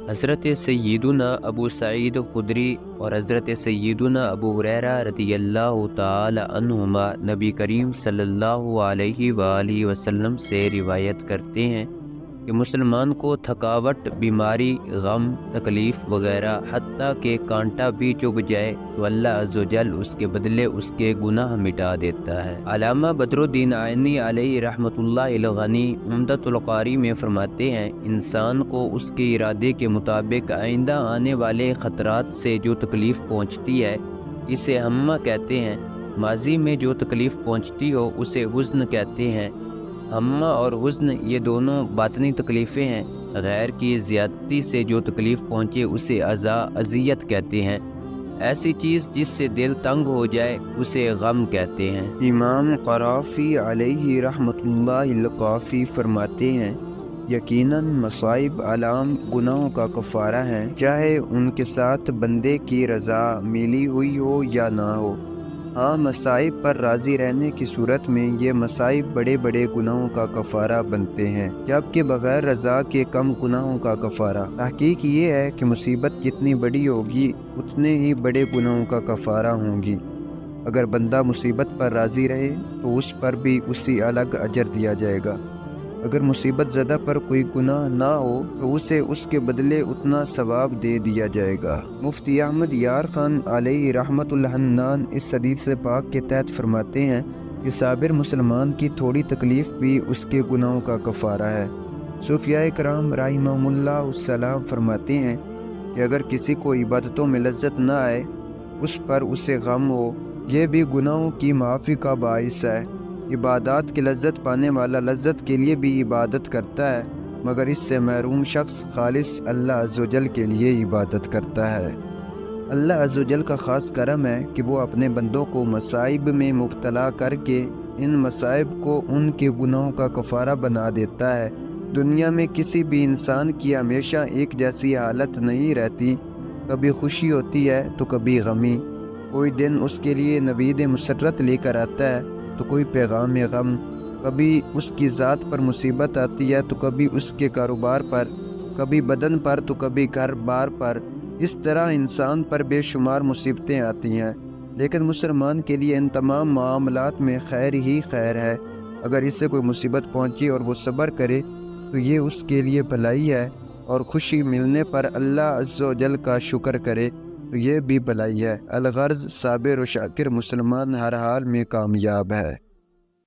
حضرت سیدنا ابو سعید خدری اور حضرت سیدنا ابو ہریرہ رضی اللہ تعالی عنہما نبی کریم صلی اللہ علیہ وآلہ وسلم سے روایت کرتے ہیں کہ مسلمان کو تھکاوٹ، بیماری، غم، تکلیف وغیرہ حتیٰ کہ کانٹا بھی چبھ جائے تو اللہ عز و جل اس کے بدلے اس کے گناہ مٹا دیتا ہے۔ علامہ بدر الدین عینی علیہ رحمۃ اللہ الغنی عمدۃ القاری میں فرماتے ہیں، انسان کو اس کے ارادے کے مطابق آئندہ آنے والے خطرات سے جو تکلیف پہنچتی ہے اسے ہمہ کہتے ہیں، ماضی میں جو تکلیف پہنچتی ہو اسے حزن کہتے ہیں۔ ہمہ اور حزن یہ دونوں باطنی تکلیفیں ہیں۔ غیر کی زیادتی سے جو تکلیف پہنچے اسے اذیت کہتے ہیں۔ ایسی چیز جس سے دل تنگ ہو جائے اسے غم کہتے ہیں۔ امام قرافی علیہ رحمۃ اللہ القافی فرماتے ہیں، یقیناً مصائب علام گناہوں کا کفارہ ہیں، چاہے ان کے ساتھ بندے کی رضا ملی ہوئی ہو یا نہ ہو۔ ہاں، مصائب پر راضی رہنے کی صورت میں یہ مصائب بڑے بڑے گناہوں کا کفارہ بنتے ہیں، جبکہ بغیر رضا کے کم گناہوں کا کفارہ۔ تحقیق یہ ہے کہ مصیبت جتنی بڑی ہوگی اتنے ہی بڑے گناہوں کا کفارہ ہوں گی۔ اگر بندہ مصیبت پر راضی رہے تو اس پر بھی اسی الگ اجر دیا جائے گا۔ اگر مصیبت زدہ پر کوئی گناہ نہ ہو تو اسے اس کے بدلے اتنا ثواب دے دیا جائے گا۔ مفتی احمد یار خان علیہ رحمۃ الحنان اس حدیث پاک کے تحت فرماتے ہیں کہ صابر مسلمان کی تھوڑی تکلیف بھی اس کے گناہوں کا کفارہ ہے۔ صوفیاء کرام رحمہم اللہ السلام فرماتے ہیں کہ اگر کسی کو عبادتوں میں لذت نہ آئے، اس پر اسے غم ہو، یہ بھی گناہوں کی معافی کا باعث ہے۔ عبادات کی لذت پانے والا لذت کے لیے بھی عبادت کرتا ہے، مگر اس سے محروم شخص خالص اللہ عز و جل کے لیے عبادت کرتا ہے۔ اللہ عز و جل کا خاص کرم ہے کہ وہ اپنے بندوں کو مصائب میں مبتلا کر کے ان مصائب کو ان کے گناہوں کا کفارہ بنا دیتا ہے۔ دنیا میں کسی بھی انسان کی ہمیشہ ایک جیسی حالت نہیں رہتی، کبھی خوشی ہوتی ہے تو کبھی غمی۔ کوئی دن اس کے لیے نوید مسرت لے کر آتا ہے تو کوئی پیغام غم، کبھی اس کی ذات پر مصیبت آتی ہے تو کبھی اس کے کاروبار پر، کبھی بدن پر تو کبھی گھر بار پر۔ اس طرح انسان پر بے شمار مصیبتیں آتی ہیں، لیکن مسلمان کے لیے ان تمام معاملات میں خیر ہی خیر ہے۔ اگر اس سے کوئی مصیبت پہنچی اور وہ صبر کرے تو یہ اس کے لیے بھلائی ہے، اور خوشی ملنے پر اللہ عز و جل کا شکر کرے تو یہ بھی بھلائی ہے۔ الغرض صابر و شاکر مسلمان ہر حال میں کامیاب ہے۔